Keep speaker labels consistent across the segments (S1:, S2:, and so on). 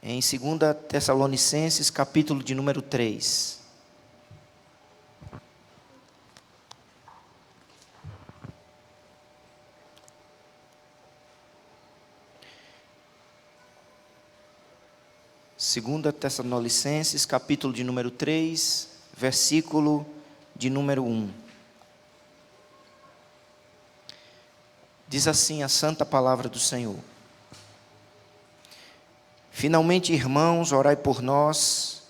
S1: em 2 Tessalonicenses, capítulo de número 3. Segunda Tessalonicenses, capítulo de número 3, versículo de número 1. Diz assim a santa palavra do Senhor: Finalmente, irmãos, orai por nós,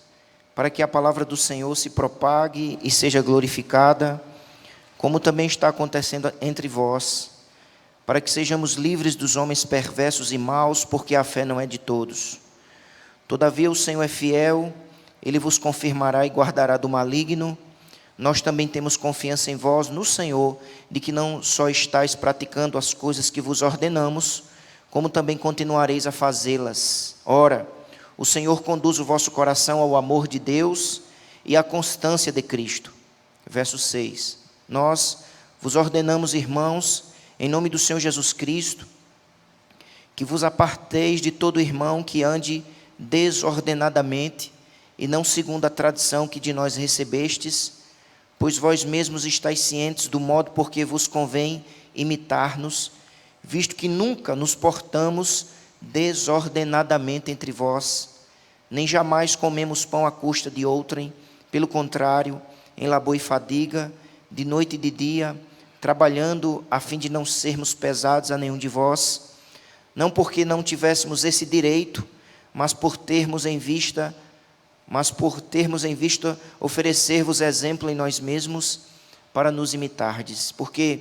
S1: para que a palavra do Senhor se propague e seja glorificada, como também está acontecendo entre vós, para que sejamos livres dos homens perversos e maus, porque a fé não é de todos. Todavia o Senhor é fiel, Ele vos confirmará e guardará do maligno. Nós também temos confiança em vós, no Senhor, de que não só estáis praticando as coisas que vos ordenamos, como também continuareis a fazê-las. Ora, o Senhor conduz o vosso coração ao amor de Deus e à constância de Cristo. Verso 6. Nós vos ordenamos, irmãos, em nome do Senhor Jesus Cristo, que vos aparteis de todo irmão que ande desordenadamente, e não segundo a tradição que de nós recebestes, pois vós mesmos estáis cientes do modo por que vos convém imitar-nos, visto que nunca nos portamos desordenadamente entre vós, nem jamais comemos pão à custa de outrem, pelo contrário, em labor e fadiga, de noite e de dia, trabalhando a fim de não sermos pesados a nenhum de vós, não porque não tivéssemos esse direito, mas por termos em vista oferecer-vos exemplo em nós mesmos, para nos imitardes. Porque,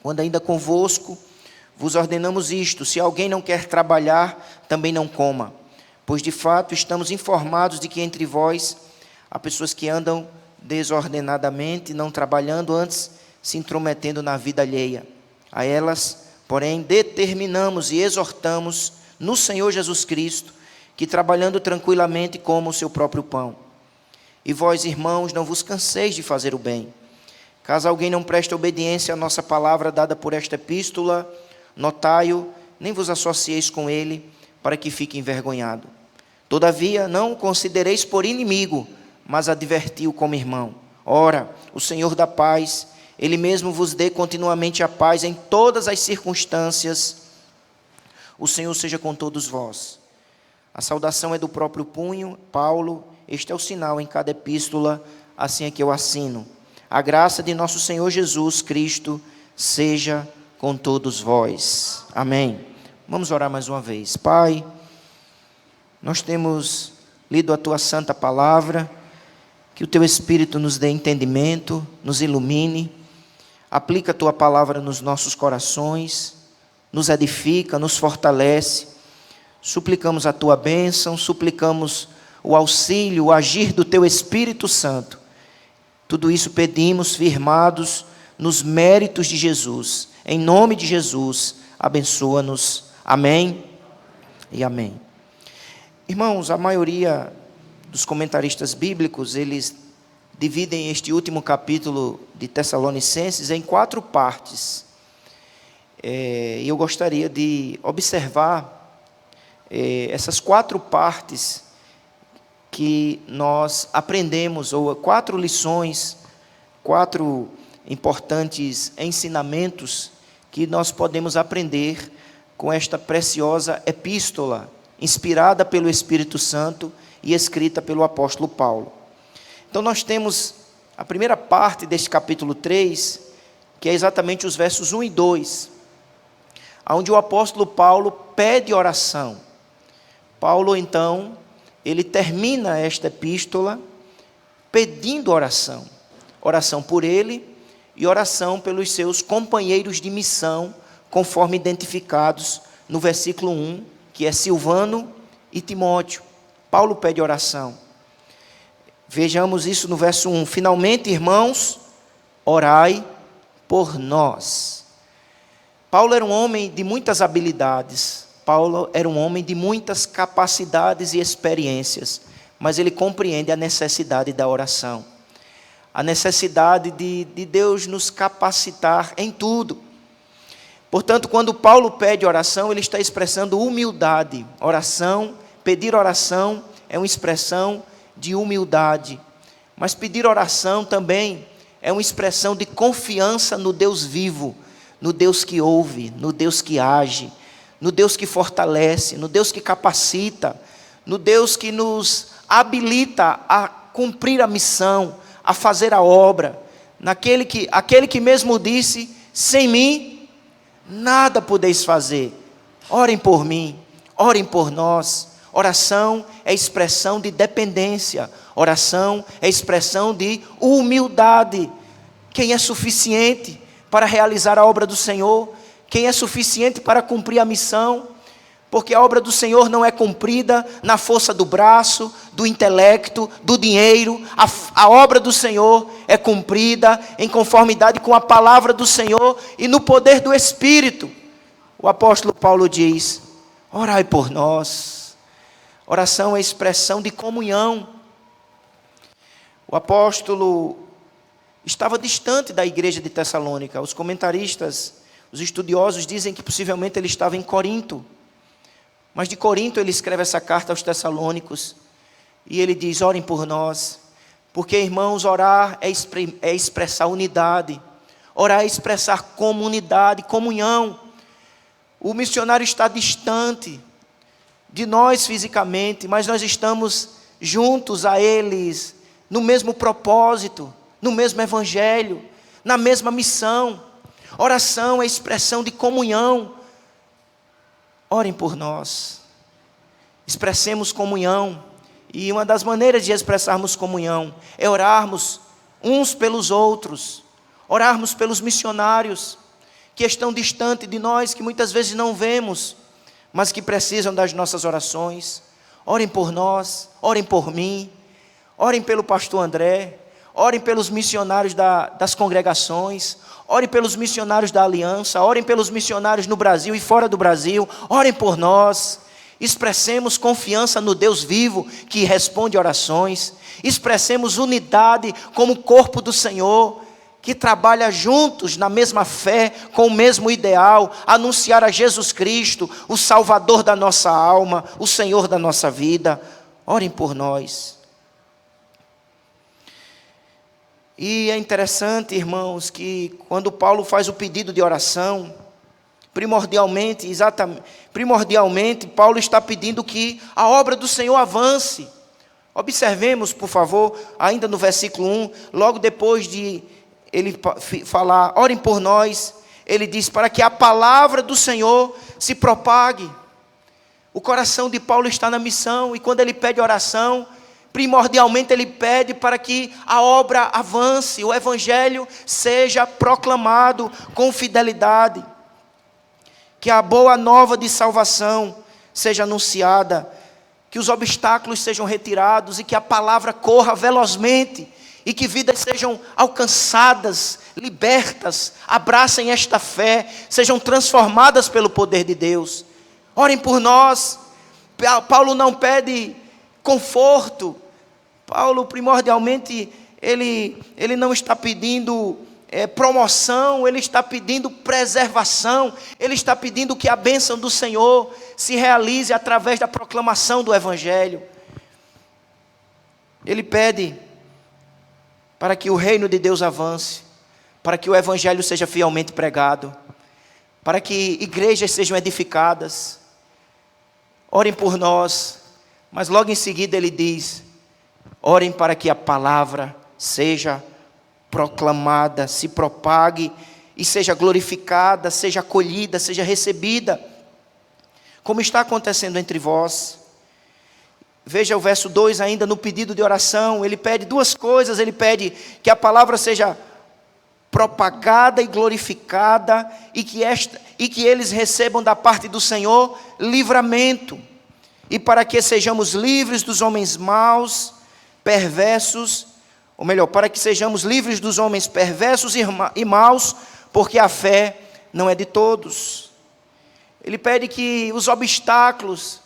S1: quando ainda convosco, vos ordenamos isto: se alguém não quer trabalhar, também não coma. Pois, de fato, estamos informados de que entre vós há pessoas que andam desordenadamente, não trabalhando, antes se intrometendo na vida alheia. A elas, porém, determinamos e exortamos no Senhor Jesus Cristo, que trabalhando tranquilamente comam o seu próprio pão. E vós, irmãos, não vos canseis de fazer o bem. Caso alguém não preste obediência à nossa palavra dada por esta epístola, notai-o, nem vos associeis com ele, para que fique envergonhado. Todavia, não o considereis por inimigo, mas adverti-o como irmão. Ora, o Senhor da paz, Ele mesmo vos dê continuamente a paz em todas as circunstâncias. O Senhor seja com todos vós. A saudação é do próprio punho, Paulo. Este é o sinal em cada epístola, assim é que eu assino. A graça de nosso Senhor Jesus Cristo seja com todos vós. Amém. Vamos orar mais uma vez. Pai, nós temos lido a Tua santa palavra, que o Teu Espírito nos dê entendimento, nos ilumine, aplica a Tua palavra nos nossos corações, nos edifica, nos fortalece. Suplicamos a Tua bênção, suplicamos o auxílio, o agir do Teu Espírito Santo. Tudo isso pedimos firmados nos méritos de Jesus. Em nome de Jesus, abençoa-nos. Amém e amém. Irmãos, a maioria dos comentaristas bíblicos, eles dividem este último capítulo de Tessalonicenses em 4 partes. E eu gostaria de observar essas 4 partes que nós aprendemos, ou 4 lições, 4 importantes ensinamentos que nós podemos aprender com esta preciosa epístola, inspirada pelo Espírito Santo e escrita pelo apóstolo Paulo. Então nós temos a primeira parte deste capítulo 3, que é exatamente os versos 1 e 2, onde o apóstolo Paulo pede oração. Paulo, então, ele termina esta epístola pedindo oração. Oração por ele e oração pelos seus companheiros de missão, conforme identificados no versículo 1, que é Silvano e Timóteo. Paulo pede oração. Vejamos isso no verso 1. Finalmente, irmãos, orai por nós. Paulo era um homem de muitas habilidades. Paulo era um homem de muitas capacidades e experiências, mas ele compreende a necessidade da oração, a necessidade de Deus nos capacitar em tudo. Portanto, quando Paulo pede oração, ele está expressando humildade. Oração pedir oração é uma expressão de humildade, mas pedir oração também é uma expressão de confiança no Deus vivo, no Deus que ouve, no Deus que age, no Deus que fortalece, no Deus que capacita, no Deus que nos habilita a cumprir a missão, a fazer a obra, aquele que mesmo disse: sem mim nada podeis fazer. Orem por mim, orem por nós. Oração é expressão de dependência, oração é expressão de humildade. Quem é suficiente para realizar a obra do Senhor? Quem é suficiente para cumprir a missão? Porque a obra do Senhor não é cumprida na força do braço, do intelecto, do dinheiro. A obra do Senhor é cumprida em conformidade com a palavra do Senhor e no poder do Espírito. O apóstolo Paulo diz: orai por nós. Oração é expressão de comunhão. O apóstolo estava distante da igreja de Tessalônica. Os comentaristas, os estudiosos dizem que possivelmente ele estava em Corinto. Mas de Corinto ele escreve essa carta aos Tessalônicos. E ele diz: orem por nós. Porque, irmãos, orar é expressar unidade. Orar é expressar comunidade, comunhão. O missionário está distante de nós fisicamente, mas nós estamos juntos a eles, no mesmo propósito, no mesmo evangelho, na mesma missão. Oração é expressão de comunhão. Orem por nós, expressemos comunhão, e uma das maneiras de expressarmos comunhão é orarmos uns pelos outros, orarmos pelos missionários que estão distante de nós, que muitas vezes não vemos, mas que precisam das nossas orações. Orem por nós, orem por mim, orem pelo pastor André, orem pelos missionários das congregações, orem pelos missionários da aliança, orem pelos missionários no Brasil e fora do Brasil, orem por nós. Expressemos confiança no Deus vivo que responde orações, expressemos unidade como corpo do Senhor, que trabalha juntos na mesma fé, com o mesmo ideal, anunciar a Jesus Cristo, o Salvador da nossa alma, o Senhor da nossa vida. Orem por nós. E é interessante, irmãos, que quando Paulo faz o pedido de oração, primordialmente, Paulo está pedindo que a obra do Senhor avance. Observemos, por favor, ainda no versículo 1, logo depois de ele falar, orem por nós, ele diz, para que a palavra do Senhor se propague. O coração de Paulo está na missão, e quando ele pede oração, primordialmente ele pede para que a obra avance, o evangelho seja proclamado com fidelidade, que a boa nova de salvação seja anunciada, que os obstáculos sejam retirados e que a palavra corra velozmente, e que vidas sejam alcançadas, libertas, abracem esta fé, sejam transformadas pelo poder de Deus. Orem por nós. Paulo não pede conforto. Paulo primordialmente, ele não está pedindo promoção, ele está pedindo preservação, ele está pedindo que a bênção do Senhor se realize através da proclamação do Evangelho. Ele pede para que o reino de Deus avance, para que o Evangelho seja fielmente pregado, para que igrejas sejam edificadas. Orem por nós, mas logo em seguida ele diz, orem para que a palavra seja proclamada, se propague e seja glorificada, seja acolhida, seja recebida, como está acontecendo entre vós. Veja o verso 2 ainda no pedido de oração, ele pede duas coisas, ele pede que a palavra seja propagada e glorificada, e que eles recebam da parte do Senhor livramento, e para que sejamos livres dos homens maus, perversos, ou melhor, para que sejamos livres dos homens perversos e maus, porque a fé não é de todos. Ele pede que os obstáculos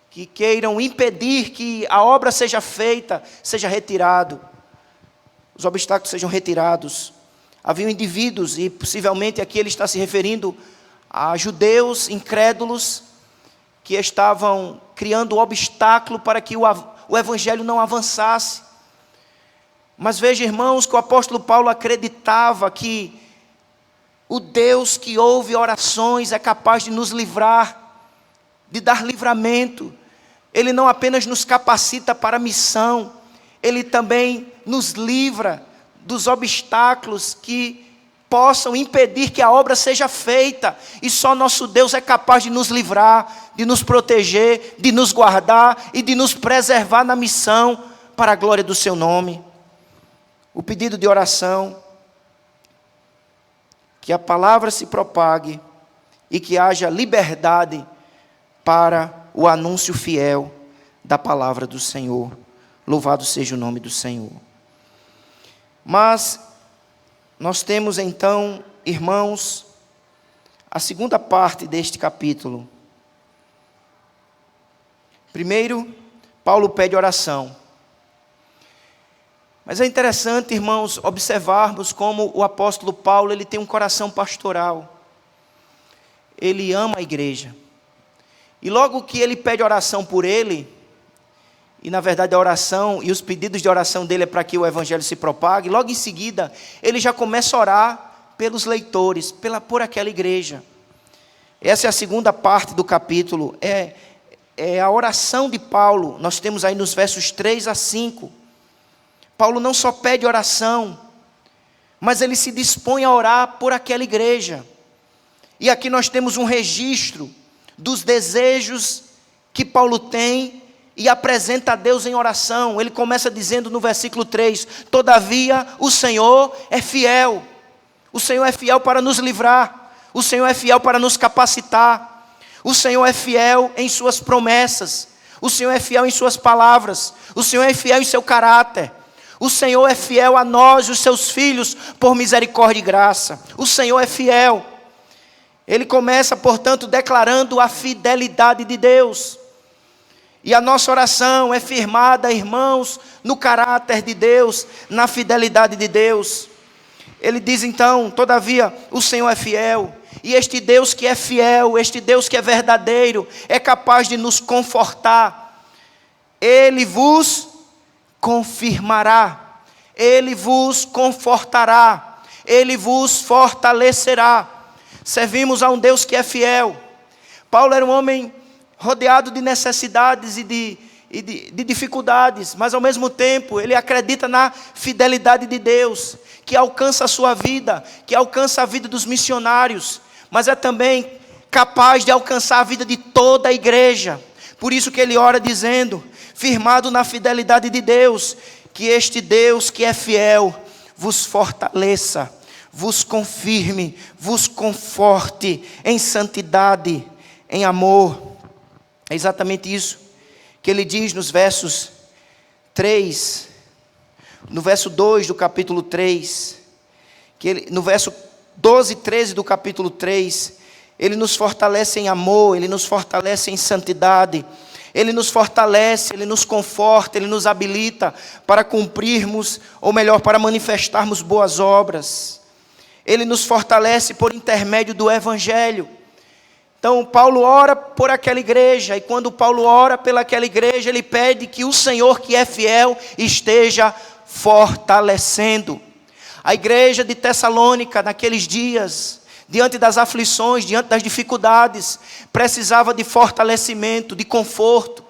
S1: que queiram impedir que a obra seja feita, seja retirado. Os obstáculos sejam retirados. Haviam indivíduos, e possivelmente aqui ele está se referindo a judeus incrédulos, que estavam criando obstáculo para que o evangelho não avançasse. Mas veja, irmãos, que o apóstolo Paulo acreditava que o Deus que ouve orações é capaz de nos livrar, de dar livramento. Ele não apenas nos capacita para a missão, Ele também nos livra dos obstáculos que possam impedir que a obra seja feita. E só nosso Deus é capaz de nos livrar, de nos proteger, de nos guardar e de nos preservar na missão para a glória do seu nome. O pedido de oração, que a palavra se propague e que haja liberdade para o anúncio fiel da palavra do Senhor. Louvado seja o nome do Senhor. Mas nós temos então, irmãos, a segunda parte deste capítulo. Primeiro, Paulo pede oração. Mas é interessante, irmãos, observarmos como o apóstolo Paulo, ele tem um coração pastoral. Ele ama a igreja. E logo que ele pede oração por ele, e na verdade a oração e os pedidos de oração dele é para que o evangelho se propague, logo em seguida ele já começa a orar pelos leitores, por aquela igreja. Essa é a segunda parte do capítulo, é a oração de Paulo. Nós temos aí nos versos 3 a 5. Paulo não só pede oração, mas ele se dispõe a orar por aquela igreja. E aqui nós temos um registro dos desejos que Paulo tem e apresenta a Deus em oração. Ele começa dizendo no versículo 3: todavia o Senhor é fiel. O Senhor é fiel para nos livrar. O Senhor é fiel para nos capacitar. O Senhor é fiel em suas promessas. O Senhor é fiel em suas palavras. O Senhor é fiel em seu caráter. O Senhor é fiel a nós, os seus filhos, por misericórdia e graça. O Senhor é fiel. Ele começa, portanto, declarando a fidelidade de Deus. E a nossa oração é firmada, irmãos, no caráter de Deus, na fidelidade de Deus. Ele diz então, todavia, o Senhor é fiel. E este Deus que é fiel, este Deus que é verdadeiro, é capaz de nos confortar. Ele vos confirmará. Ele vos confortará. Ele vos fortalecerá. Servimos a um Deus que é fiel. Paulo era um homem rodeado de necessidades e de dificuldades, mas ao mesmo tempo ele acredita na fidelidade de Deus, que alcança a sua vida, que alcança a vida dos missionários, mas é também capaz de alcançar a vida de toda a igreja. Por isso que ele ora dizendo, firmado na fidelidade de Deus, que este Deus que é fiel vos fortaleça, vos confirme, vos conforte em santidade, em amor. É exatamente isso que ele diz nos versos 3, no verso 2 do capítulo 3, no verso 12 e 13 do capítulo 3, ele nos fortalece em amor, ele nos fortalece em santidade, ele nos fortalece, ele nos conforta, ele nos habilita para cumprirmos, ou melhor, para manifestarmos boas obras. Ele nos fortalece por intermédio do evangelho. Então Paulo ora por aquela igreja, e quando Paulo ora pelaquela igreja, ele pede que o Senhor que é fiel esteja fortalecendo. A igreja de Tessalônica, naqueles dias, diante das aflições, diante das dificuldades, precisava de fortalecimento, de conforto.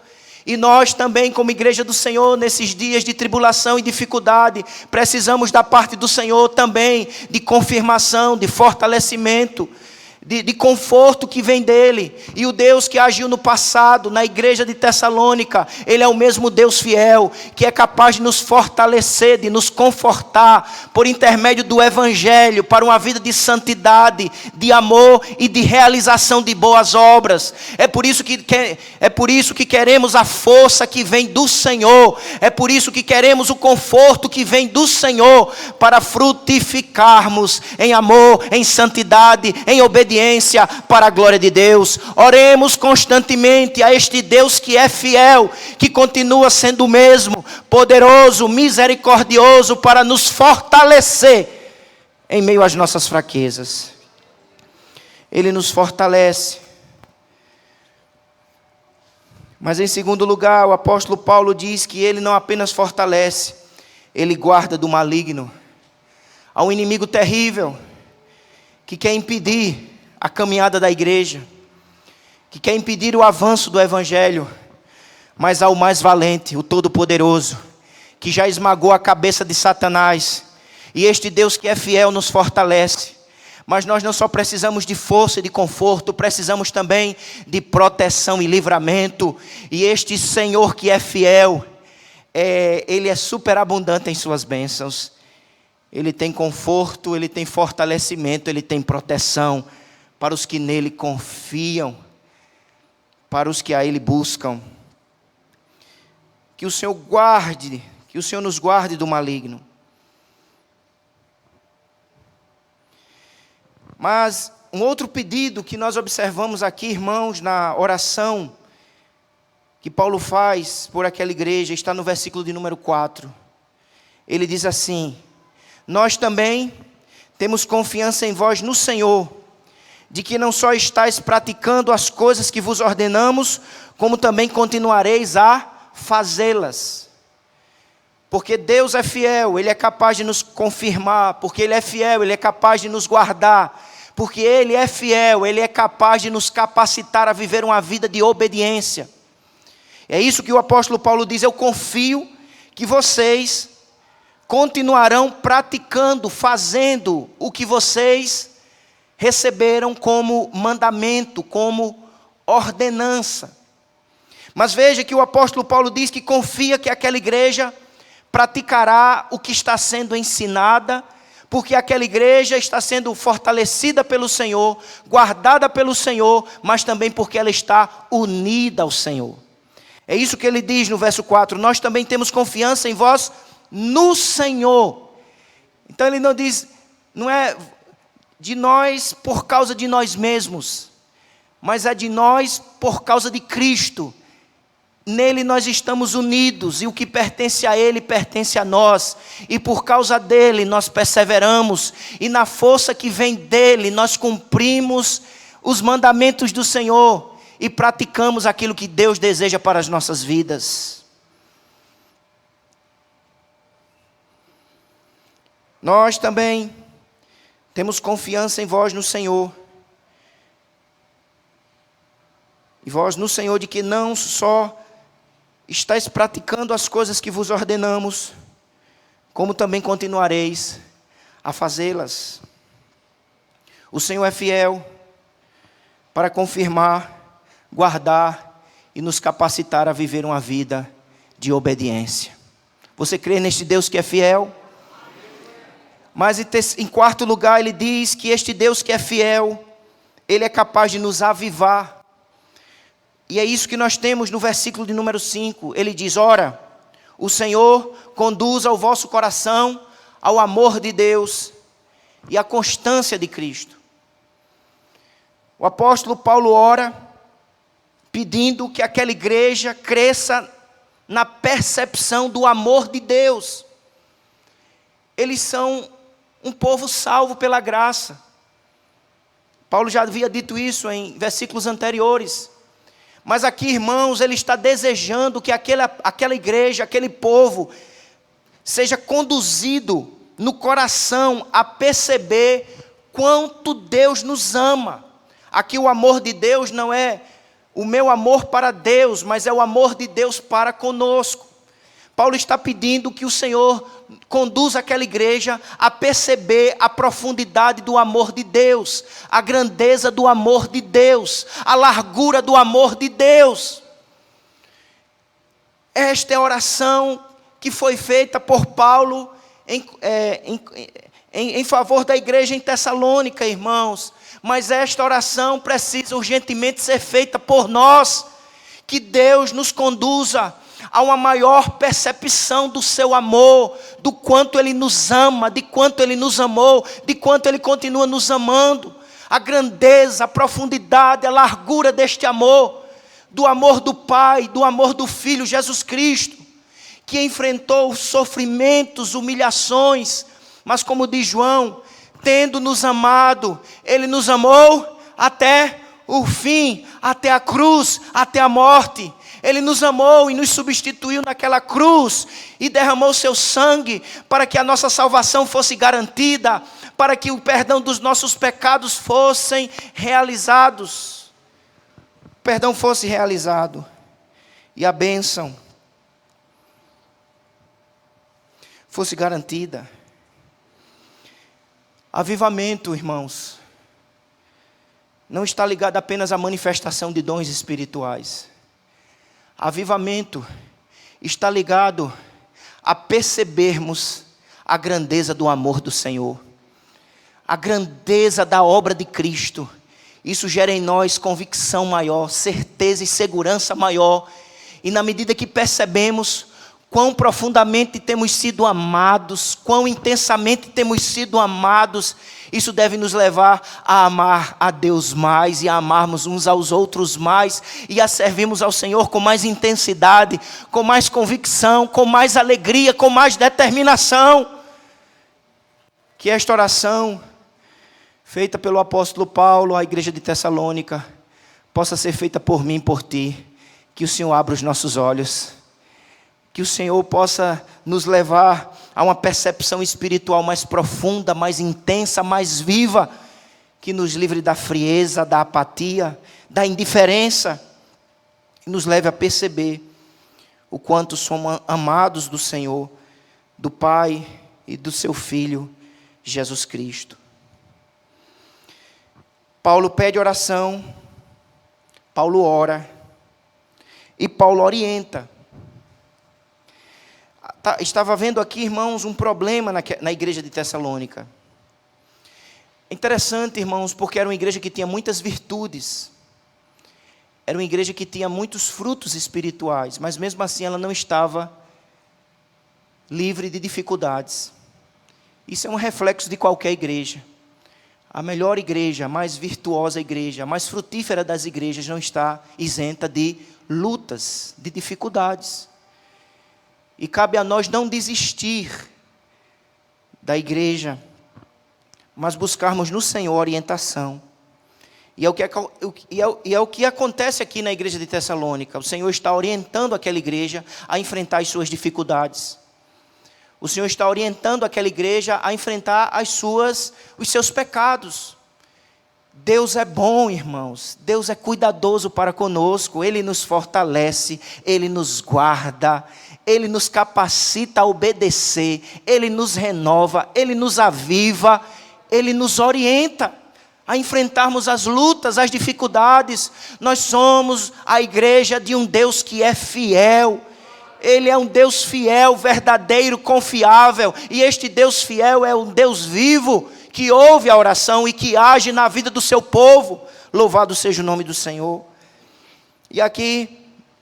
S1: E nós também, como igreja do Senhor, nesses dias de tribulação e dificuldade, precisamos da parte do Senhor também de confirmação, de fortalecimento, de conforto que vem dele. E o Deus que agiu no passado, na igreja de Tessalônica, ele é o mesmo Deus fiel, que é capaz de nos fortalecer, de nos confortar, por intermédio do evangelho, para uma vida de santidade, de amor e de realização de boas obras. É por isso que queremos a força que vem do Senhor, é por isso que queremos o conforto que vem do Senhor, para frutificarmos em amor, em santidade, em obediência, para a glória de Deus. Oremos constantemente a este Deus que é fiel, que continua sendo o mesmo, poderoso, misericordioso, para nos fortalecer em meio às nossas fraquezas. Ele nos fortalece. Mas em segundo lugar, o apóstolo Paulo diz que ele não apenas fortalece, ele guarda do maligno. Há um inimigo terrível que quer impedir a caminhada da igreja, que quer impedir o avanço do evangelho. Mas há o mais valente, o Todo-Poderoso, que já esmagou a cabeça de Satanás. E este Deus que é fiel nos fortalece. Mas nós não só precisamos de força e de conforto, precisamos também de proteção e livramento. E este Senhor que é fiel, Ele é superabundante em suas bênçãos. Ele tem conforto, Ele tem fortalecimento, Ele tem proteção para os que nele confiam, para os que a Ele buscam. Que o Senhor guarde, que o Senhor nos guarde do maligno. Mas um outro pedido que nós observamos aqui, irmãos, na oração que Paulo faz por aquela igreja, está no versículo de número 4. Ele diz assim: nós também temos confiança em vós no Senhor, de que não só estáis praticando as coisas que vos ordenamos, como também continuareis a fazê-las. Porque Deus é fiel, Ele é capaz de nos confirmar. Porque Ele é fiel, Ele é capaz de nos guardar. Porque Ele é fiel, Ele é capaz de nos capacitar a viver uma vida de obediência. É isso que o apóstolo Paulo diz: eu confio que vocês continuarão praticando, fazendo o que vocês receberam como mandamento, como ordenança. Mas veja que o apóstolo Paulo diz que confia que aquela igreja praticará o que está sendo ensinada, porque aquela igreja está sendo fortalecida pelo Senhor, guardada pelo Senhor, mas também porque ela está unida ao Senhor. É isso que ele diz no verso 4, nós também temos confiança em vós no Senhor. Então ele não diz, não é de nós por causa de nós mesmos, mas é de nós por causa de Cristo. Nele nós estamos unidos, e o que pertence a Ele pertence a nós, e por causa dele nós perseveramos, e na força que vem dele nós cumprimos os mandamentos do Senhor, e praticamos aquilo que Deus deseja para as nossas vidas. Nós também temos confiança em vós no Senhor, e vós no Senhor, de que não só estáis praticando as coisas que vos ordenamos, como também continuareis a fazê-las. O Senhor é fiel para confirmar, guardar e nos capacitar a viver uma vida de obediência. Você crê neste Deus que é fiel? Mas em quarto lugar ele diz que este Deus que é fiel, Ele é capaz de nos avivar. E é isso que nós temos no versículo de número 5. Ele diz: ora, o Senhor conduza o vosso coração ao amor de Deus e à constância de Cristo. O apóstolo Paulo ora, pedindo que aquela igreja cresça na percepção do amor de Deus. Eles são um povo salvo pela graça. Paulo já havia dito isso em versículos anteriores. Mas aqui, irmãos, ele está desejando que aquela igreja, aquele povo, seja conduzido no coração a perceber quanto Deus nos ama. Aqui o amor de Deus não é o meu amor para Deus, mas é o amor de Deus para conosco. Paulo está pedindo que o Senhor conduza aquela igreja a perceber a profundidade do amor de Deus, a grandeza do amor de Deus, a largura do amor de Deus. Esta é a oração que foi feita por Paulo em favor da igreja em Tessalônica, irmãos. Mas esta oração precisa urgentemente ser feita por nós, que Deus nos conduza a uma maior percepção do seu amor, do quanto Ele nos ama, de quanto Ele nos amou, de quanto Ele continua nos amando, a grandeza, a profundidade, a largura deste amor, do amor do Pai, do amor do Filho Jesus Cristo, que enfrentou sofrimentos, humilhações, mas como diz João, tendo nos amado, Ele nos amou até o fim, até a cruz, até a morte. Ele nos amou e nos substituiu naquela cruz e derramou seu sangue para que a nossa salvação fosse garantida, para que o perdão dos nossos pecados fossem realizados. O perdão fosse realizado e a bênção fosse garantida. Avivamento, irmãos, não está ligado apenas à manifestação de dons espirituais. Avivamento está ligado a percebermos a grandeza do amor do Senhor, a grandeza da obra de Cristo. Isso gera em nós convicção maior, certeza e segurança maior. E na medida que percebemos quão profundamente temos sido amados, quão intensamente temos sido amados, isso deve nos levar a amar a Deus mais e a amarmos uns aos outros mais e a servirmos ao Senhor com mais intensidade, com mais convicção, com mais alegria, com mais determinação. Que esta oração, feita pelo apóstolo Paulo à igreja de Tessalônica, possa ser feita por mim e por ti. Que o Senhor abra os nossos olhos. Que o Senhor possa nos levar a uma percepção espiritual mais profunda, mais intensa, mais viva, que nos livre da frieza, da apatia, da indiferença, e nos leve a perceber o quanto somos amados do Senhor, do Pai e do seu Filho, Jesus Cristo. Paulo pede oração, Paulo ora, e Paulo orienta. Estava vendo aqui, irmãos, um problema na igreja de Tessalônica. Interessante, irmãos, porque era uma igreja que tinha muitas virtudes. Era uma igreja que tinha muitos frutos espirituais, mas mesmo assim ela não estava livre de dificuldades. Isso é um reflexo de qualquer igreja. A melhor igreja, a mais virtuosa igreja, a mais frutífera das igrejas não está isenta de lutas, de dificuldades. E cabe a nós não desistir da igreja, mas buscarmos no Senhor orientação. E é o que acontece aqui na igreja de Tessalônica. O Senhor está orientando aquela igreja a enfrentar as suas dificuldades. O Senhor está orientando aquela igreja a enfrentar os seus pecados. Deus é bom, irmãos. Deus é cuidadoso para conosco. Ele nos fortalece, Ele nos guarda, Ele nos capacita a obedecer, Ele nos renova, Ele nos aviva, Ele nos orienta a enfrentarmos as lutas, as dificuldades. Nós somos a igreja de um Deus que é fiel. Ele é um Deus fiel, verdadeiro, confiável. E este Deus fiel é um Deus vivo, que ouve a oração e que age na vida do seu povo. Louvado seja o nome do Senhor. E aqui,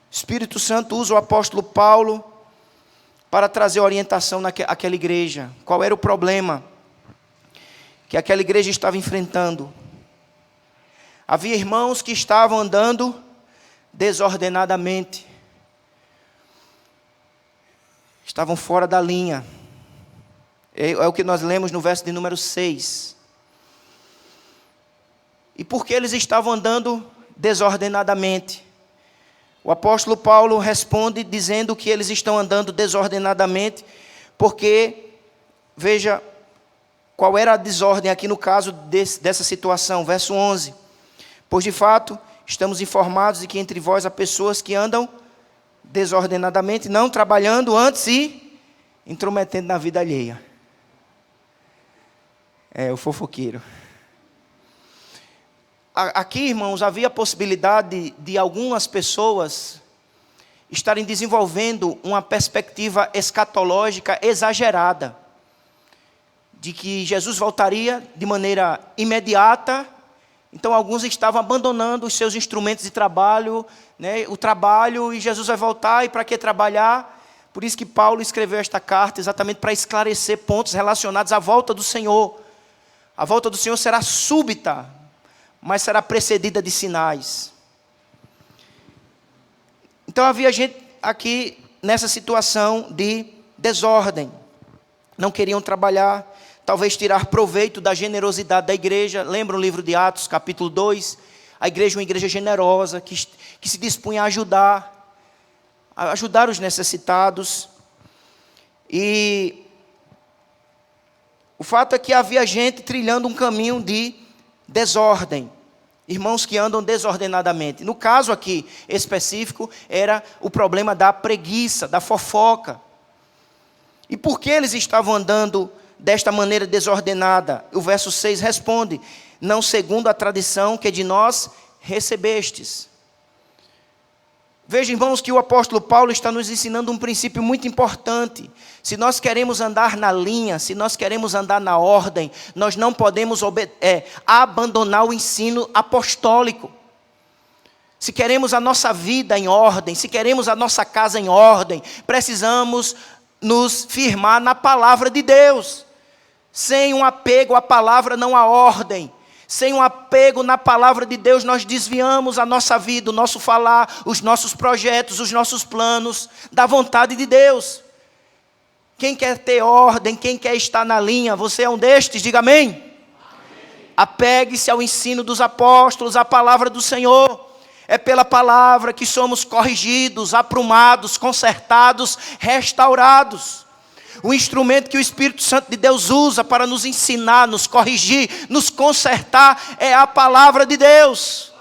S1: o Espírito Santo usa o apóstolo Paulo para trazer orientação naquela igreja. Qual era o problema que aquela igreja estava enfrentando? Havia irmãos que estavam andando desordenadamente. Estavam fora da linha. É o que nós lemos no verso de número 6. E por que eles estavam andando desordenadamente? O apóstolo Paulo responde dizendo que eles estão andando desordenadamente, porque, veja, qual era a desordem aqui no caso dessa situação, verso 11. Pois de fato, estamos informados de que entre vós há pessoas que andam desordenadamente, não trabalhando antes e intrometendo na vida alheia. É, o fofoqueiro. Aqui, irmãos, havia a possibilidade de algumas pessoas estarem desenvolvendo uma perspectiva escatológica exagerada, de que Jesus voltaria de maneira imediata. Então, alguns estavam abandonando os seus instrumentos de trabalho, né, o trabalho, e Jesus vai voltar, e para que trabalhar? Por isso que Paulo escreveu esta carta, exatamente para esclarecer pontos relacionados à volta do Senhor. A volta do Senhor será súbita, mas será precedida de sinais. Então havia gente aqui nessa situação de desordem. Não queriam trabalhar, talvez tirar proveito da generosidade da igreja. Lembra o livro de Atos, capítulo 2? A igreja é uma igreja generosa, que se dispunha a ajudar. ajudar os necessitados. E o fato é que havia gente trilhando um caminho de desordem. Irmãos que andam desordenadamente. No caso aqui específico, era o problema da preguiça, da fofoca. E por que eles estavam andando desta maneira desordenada? O verso 6 responde: não segundo a tradição que de nós recebestes. Veja, irmãos, que o apóstolo Paulo está nos ensinando um princípio muito importante. Se nós queremos andar na linha, se nós queremos andar na ordem, nós não podemos abandonar o ensino apostólico. Se queremos a nossa vida em ordem, se queremos a nossa casa em ordem, precisamos nos firmar na palavra de Deus. Sem um apego à palavra não há ordem. Sem um apego na palavra de Deus, nós desviamos a nossa vida, o nosso falar, os nossos projetos, os nossos planos da vontade de Deus. Quem quer ter ordem, quem quer estar na linha, você é um destes, diga amém. Amém. Apegue-se ao ensino dos apóstolos, à palavra do Senhor. É pela palavra que somos corrigidos, aprumados, consertados, restaurados. O instrumento que o Espírito Santo de Deus usa para nos ensinar, nos corrigir, nos consertar, é a palavra de Deus.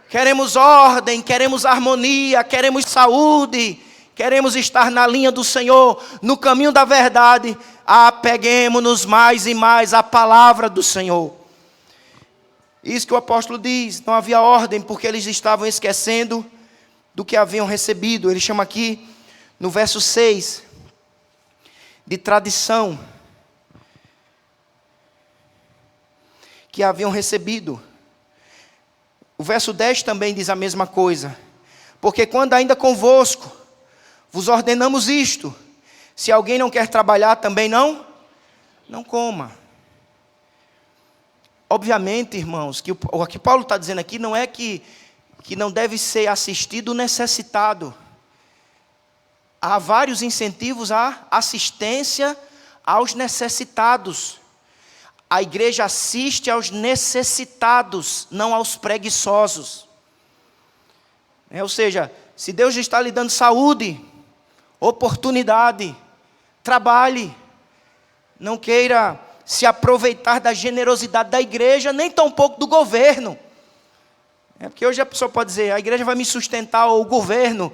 S1: Queremos ordem, queremos harmonia, queremos saúde, queremos estar na linha do Senhor, no caminho da verdade. Apeguemo-nos mais e mais à palavra do Senhor. Isso que o apóstolo diz, não havia ordem, porque eles estavam esquecendo do que haviam recebido. Ele chama aqui, no verso 6, de tradição que haviam recebido. O verso 10 também diz a mesma coisa. Porque quando ainda convosco vos ordenamos isto, se alguém não quer trabalhar, também não coma. Obviamente, irmãos, que o que Paulo está dizendo aqui não é que não deve ser assistido o necessitado. Há vários incentivos à assistência aos necessitados. A igreja assiste aos necessitados, não aos preguiçosos. Ou seja, se Deus está lhe dando saúde, oportunidade, trabalhe. Não queira se aproveitar da generosidade da igreja, nem tampouco do governo. Porque hoje a pessoa pode dizer, a igreja vai me sustentar, ou o governo,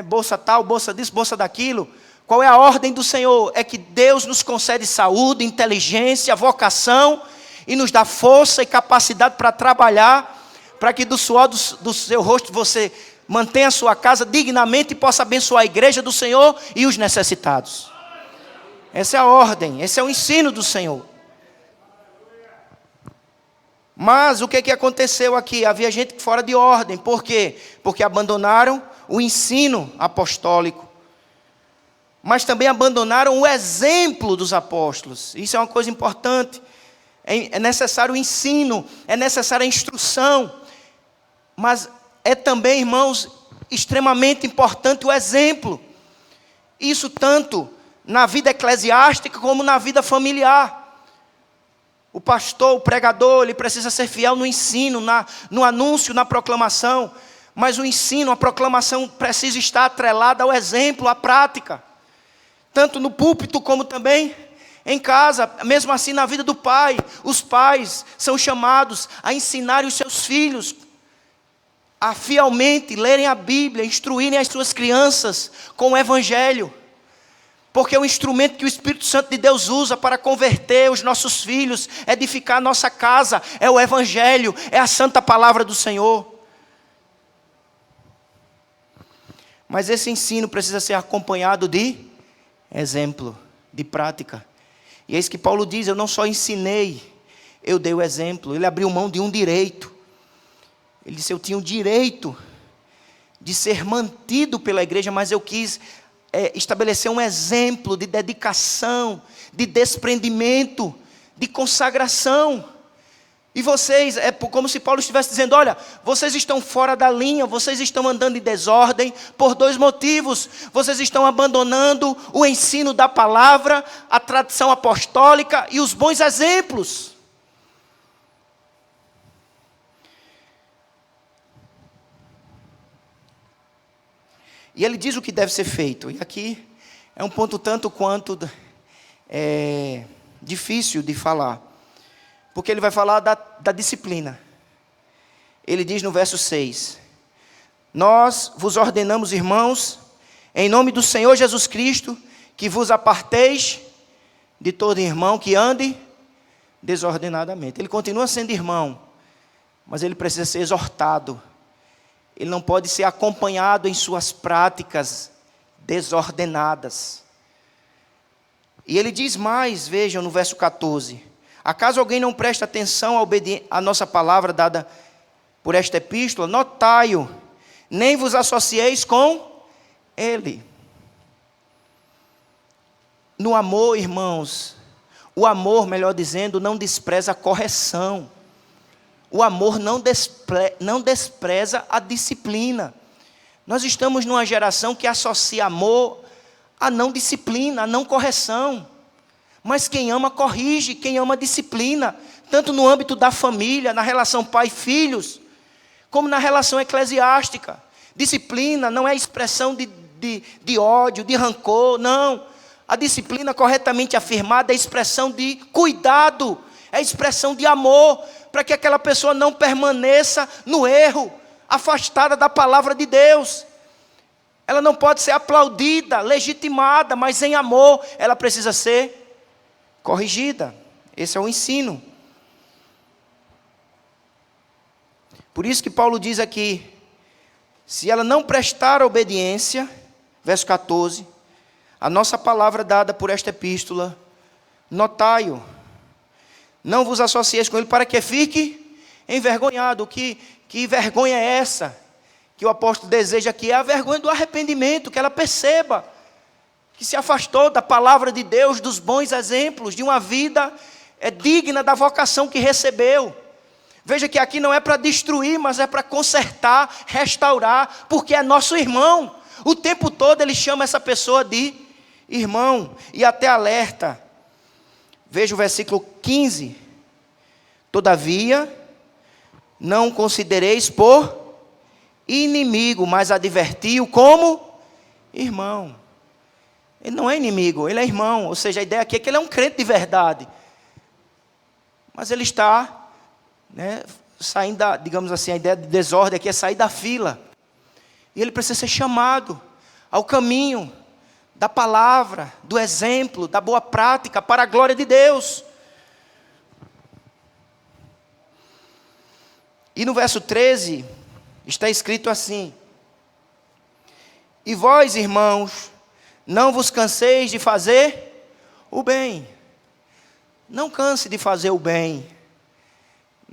S1: bolsa tal, bolsa disso, bolsa daquilo. Qual é a ordem do Senhor? É que Deus nos concede saúde, inteligência, vocação, e nos dá força e capacidade para trabalhar, para que do suor do seu rosto você mantenha a sua casa dignamente e possa abençoar a igreja do Senhor e os necessitados. Essa é a ordem, esse é o ensino do Senhor. Mas o que aconteceu aqui? Havia gente fora de ordem. Por quê? Porque abandonaram o ensino apostólico. Mas também abandonaram o exemplo dos apóstolos. Isso é uma coisa importante. É necessário o ensino, é necessária a instrução. Mas é também, irmãos, extremamente importante o exemplo. Isso tanto na vida eclesiástica como na vida familiar. O pastor, o pregador, ele precisa ser fiel no ensino, no anúncio, na proclamação. Mas o ensino, a proclamação precisa estar atrelada ao exemplo, à prática. Tanto no púlpito como também em casa, mesmo assim na vida do pai. Os pais são chamados a ensinarem os seus filhos a fielmente lerem a Bíblia, instruírem as suas crianças com o Evangelho. Porque o instrumento que o Espírito Santo de Deus usa para converter os nossos filhos, edificar a nossa casa, é o Evangelho, é a santa palavra do Senhor. Mas esse ensino precisa ser acompanhado de exemplo, de prática. E é isso que Paulo diz, eu não só ensinei, eu dei o exemplo. Ele abriu mão de um direito. Ele disse, eu tinha o direito de ser mantido pela igreja, mas eu quis estabelecer um exemplo de dedicação, de desprendimento, de consagração. E vocês, é como se Paulo estivesse dizendo, olha, vocês estão fora da linha, vocês estão andando em desordem por dois motivos. Vocês estão abandonando o ensino da palavra, a tradição apostólica e os bons exemplos. E ele diz o que deve ser feito. E aqui é um ponto tanto quanto difícil de falar. Porque ele vai falar da disciplina. Ele diz no verso 6: nós vos ordenamos, irmãos, em nome do Senhor Jesus Cristo, que vos aparteis de todo irmão que ande desordenadamente. Ele continua sendo irmão, mas ele precisa ser exortado. Ele não pode ser acompanhado em suas práticas desordenadas. E ele diz mais, vejam no verso 14: acaso alguém não presta atenção à nossa palavra dada por esta epístola, notai-o, nem vos associeis com ele. No amor, irmãos, o amor, melhor dizendo, não despreza a correção. O amor não despreza a disciplina. Nós estamos numa geração que associa amor a não disciplina, a não correção. Mas quem ama corrige, quem ama disciplina, tanto no âmbito da família, na relação pai-filhos, como na relação eclesiástica. Disciplina não é expressão de ódio, de rancor, não. A disciplina corretamente afirmada é expressão de cuidado, é expressão de amor, para que aquela pessoa não permaneça no erro, afastada da palavra de Deus. Ela não pode ser aplaudida, legitimada, mas em amor ela precisa ser corrigida. Esse é o ensino. Por isso que Paulo diz aqui: se ela não prestar obediência, verso 14, a nossa palavra dada por esta epístola, notai-o, não vos associeis com ele, para que fique envergonhado. Que vergonha é essa que o apóstolo deseja aqui? É a vergonha do arrependimento, que ela perceba que se afastou da palavra de Deus, dos bons exemplos, de uma vida digna da vocação que recebeu. Veja que aqui não é para destruir, mas é para consertar, restaurar, porque é nosso irmão. O tempo todo ele chama essa pessoa de irmão, e até alerta. Veja o versículo 15: todavia, não considereis por inimigo, mas adverti-o como irmão. Ele não é inimigo, ele é irmão. Ou seja, a ideia aqui é que ele é um crente de verdade. Mas ele está saindo digamos assim, a ideia de desordem aqui é sair da fila. E ele precisa ser chamado ao caminho da palavra, do exemplo, da boa prática, para a glória de Deus. E no verso 13, está escrito assim: e vós, irmãos, não vos canseis de fazer o bem. Não canse de fazer o bem.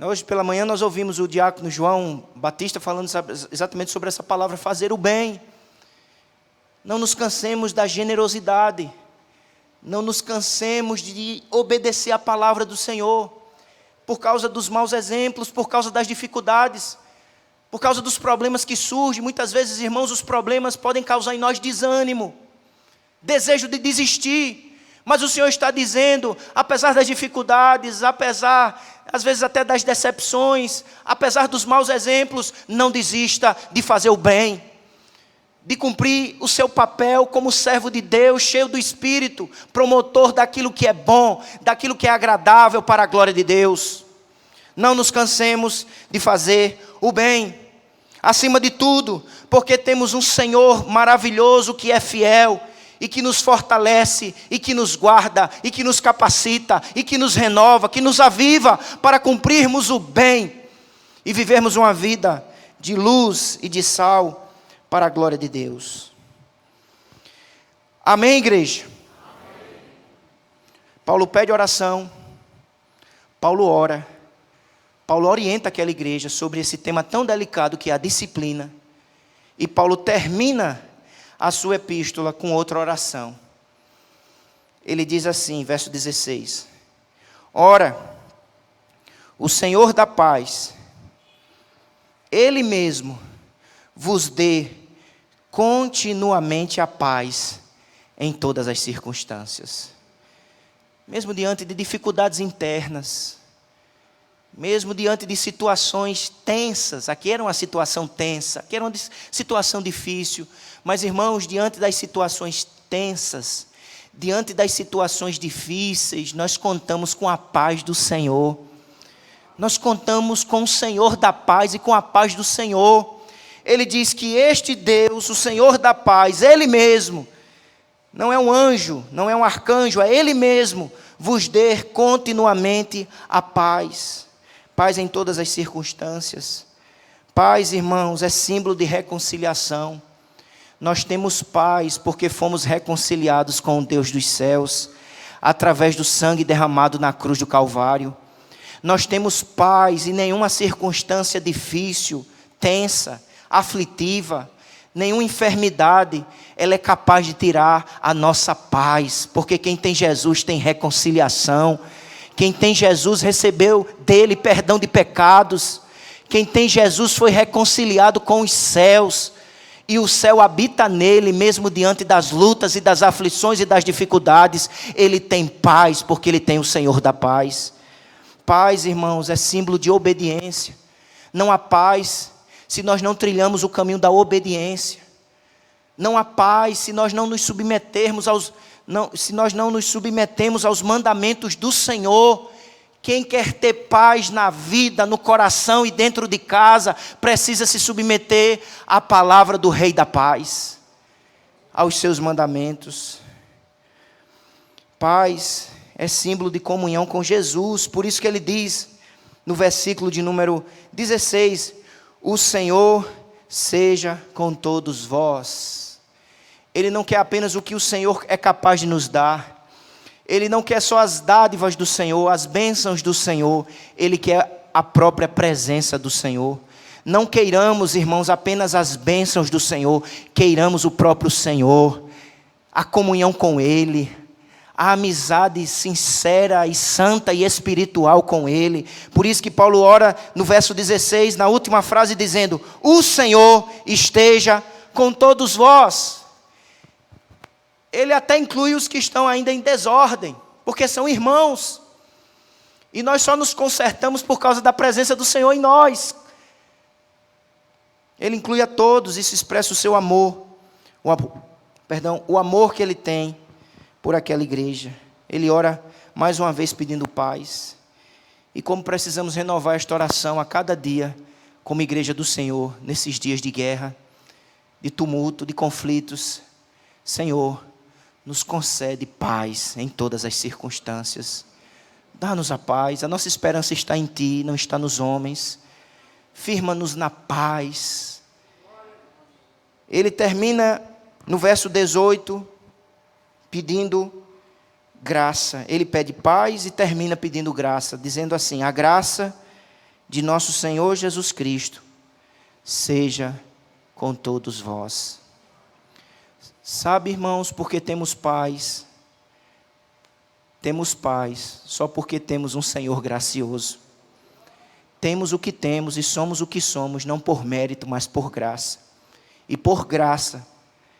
S1: Hoje pela manhã nós ouvimos o diácono João Batista falando exatamente sobre essa palavra, fazer o bem. Não nos cansemos da generosidade. Não nos cansemos de obedecer a palavra do Senhor. Por causa dos maus exemplos, por causa das dificuldades, por causa dos problemas que surgem. Muitas vezes, irmãos, os problemas podem causar em nós desânimo, desejo de desistir. Mas o Senhor está dizendo, apesar das dificuldades, apesar, às vezes até das decepções, apesar dos maus exemplos, não desista de fazer o bem, de cumprir o seu papel como servo de Deus, cheio do Espírito, promotor daquilo que é bom, daquilo que é agradável para a glória de Deus. Não nos cansemos de fazer o bem, acima de tudo, porque temos um Senhor maravilhoso que é fiel, e que nos fortalece, e que nos guarda, e que nos capacita, e que nos renova, que nos aviva para cumprirmos o bem e vivermos uma vida de luz e de sal para a glória de Deus. Amém, igreja? Amém. Paulo pede oração, Paulo ora, Paulo orienta aquela igreja sobre esse tema tão delicado que é a disciplina, e Paulo termina a sua epístola com outra oração. Ele diz assim, verso 16: ora, o Senhor da paz, Ele mesmo vos dê continuamente a paz em todas as circunstâncias. Mesmo diante de dificuldades internas, mesmo diante de situações tensas. Aqui era uma situação tensa, aqui era uma situação difícil. Mas, irmãos, diante das situações tensas, diante das situações difíceis, nós contamos com a paz do Senhor. Nós contamos com o Senhor da paz e com a paz do Senhor. Ele diz que este Deus, o Senhor da paz, Ele mesmo, não é um anjo, não é um arcanjo, é Ele mesmo, vos dê continuamente a paz. Paz em todas as circunstâncias. Paz, irmãos, é símbolo de reconciliação. Nós temos paz porque fomos reconciliados com o Deus dos céus, através do sangue derramado na cruz do Calvário. Nós temos paz e nenhuma circunstância difícil, tensa, aflitiva, nenhuma enfermidade, ela é capaz de tirar a nossa paz, porque quem tem Jesus tem reconciliação. Quem tem Jesus recebeu dele perdão de pecados. Quem tem Jesus foi reconciliado com os céus. E o céu habita nele, mesmo diante das lutas e das aflições e das dificuldades. Ele tem paz, porque ele tem o Senhor da paz. Paz, irmãos, é símbolo de obediência. Não há paz se nós não trilhamos o caminho da obediência. Não há paz se nós não nos submetermos aos mandamentos do Senhor. Quem quer ter paz na vida, no coração e dentro de casa, precisa se submeter à palavra do Rei da Paz, aos seus mandamentos. Paz é símbolo de comunhão com Jesus, por isso que ele diz, no versículo de número 16, o Senhor seja com todos vós. Ele não quer apenas o que o Senhor é capaz de nos dar. Ele não quer só as dádivas do Senhor, as bênçãos do Senhor. Ele quer a própria presença do Senhor. Não queiramos, irmãos, apenas as bênçãos do Senhor. Queiramos o próprio Senhor. A comunhão com Ele. A amizade sincera e santa e espiritual com Ele. Por isso que Paulo ora no verso 16, na última frase, dizendo: o Senhor esteja com todos vós. Ele até inclui os que estão ainda em desordem, porque são irmãos. E nós só nos consertamos por causa da presença do Senhor em nós. Ele inclui a todos, isso expressa o seu amor. O amor que Ele tem por aquela igreja. Ele ora mais uma vez pedindo paz. E como precisamos renovar esta oração a cada dia, como igreja do Senhor, nesses dias de guerra, de tumulto, de conflitos. Senhor, nos concede paz em todas as circunstâncias. Dá-nos a paz. A nossa esperança está em Ti, não está nos homens. Firma-nos na paz. Ele termina no verso 18, pedindo graça. Ele pede paz e termina pedindo graça, dizendo assim: a graça de nosso Senhor Jesus Cristo seja com todos vós. Sabe, irmãos, porque temos paz? Temos paz só porque temos um Senhor gracioso. Temos o que temos e somos o que somos, não por mérito, mas por graça. E por graça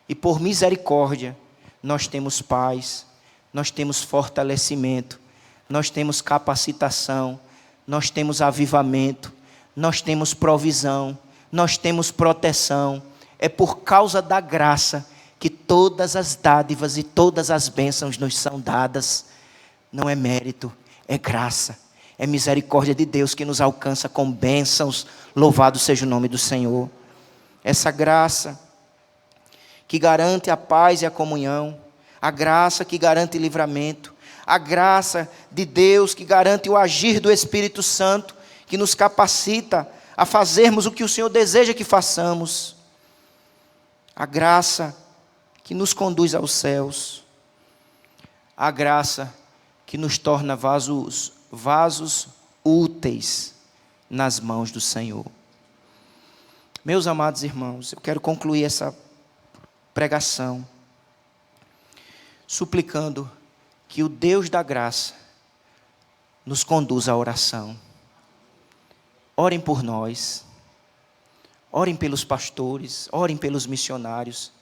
S1: e por misericórdia, nós temos paz, nós temos fortalecimento, nós temos capacitação, nós temos avivamento, nós temos provisão, nós temos proteção. É por causa da graça que todas as dádivas e todas as bênçãos nos são dadas. Não é mérito, é graça, é misericórdia de Deus que nos alcança com bênçãos. Louvado seja o nome do Senhor. Essa graça que garante a paz e a comunhão, a graça que garante livramento, a graça de Deus que garante o agir do Espírito Santo, que nos capacita a fazermos o que o Senhor deseja que façamos, a graça que nos conduz aos céus, a graça que nos torna vasos úteis nas mãos do Senhor. Meus amados irmãos, eu quero concluir essa pregação suplicando que o Deus da graça nos conduza à oração. Orem por nós, orem pelos pastores, orem pelos missionários,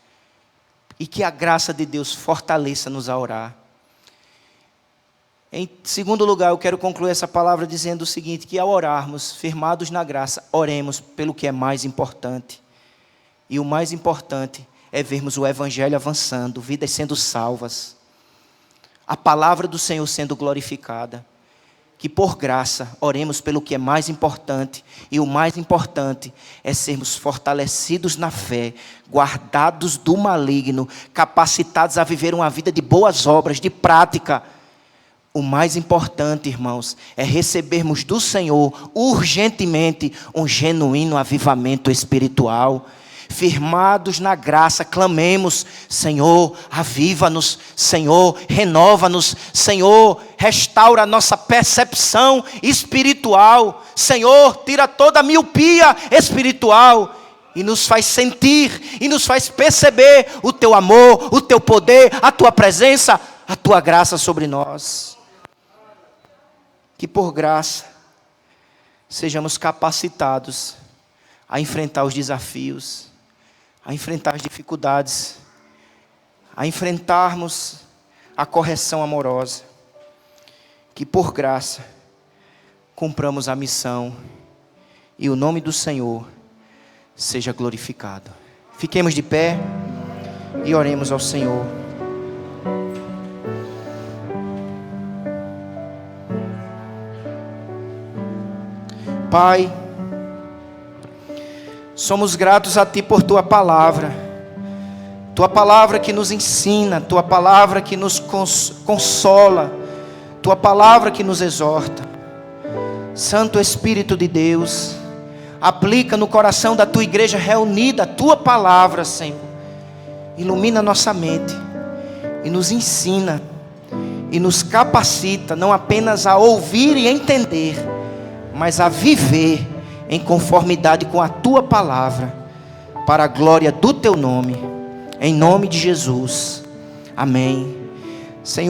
S1: e que a graça de Deus fortaleça-nos a orar. Em segundo lugar, eu quero concluir essa palavra dizendo o seguinte, que ao orarmos, firmados na graça, oremos pelo que é mais importante. E o mais importante é vermos o Evangelho avançando, vidas sendo salvas, a palavra do Senhor sendo glorificada. Que por graça oremos pelo que é mais importante. E o mais importante é sermos fortalecidos na fé, guardados do maligno, capacitados a viver uma vida de boas obras, de prática. O mais importante, irmãos, é recebermos do Senhor urgentemente um genuíno avivamento espiritual. Firmados na graça, clamemos: Senhor, aviva-nos, Senhor, renova-nos, Senhor, restaura a nossa percepção espiritual, Senhor, tira toda a miopia espiritual e nos faz sentir, e nos faz perceber o Teu amor, o Teu poder, a Tua presença, a Tua graça sobre nós. Que por graça sejamos capacitados a enfrentar os desafios, a enfrentar as dificuldades, a enfrentarmos a correção amorosa. Que por graça cumpramos a missão e o nome do Senhor seja glorificado. Fiquemos de pé e oremos ao Senhor. Pai, somos gratos a Ti por Tua palavra que nos ensina, Tua palavra que nos consola, Tua palavra que nos exorta. Santo Espírito de Deus, aplica no coração da Tua igreja reunida a Tua palavra, Senhor. Ilumina nossa mente e nos ensina e nos capacita não apenas a ouvir e entender, mas a viver em conformidade com a Tua palavra, para a glória do Teu nome, em nome de Jesus. Amém.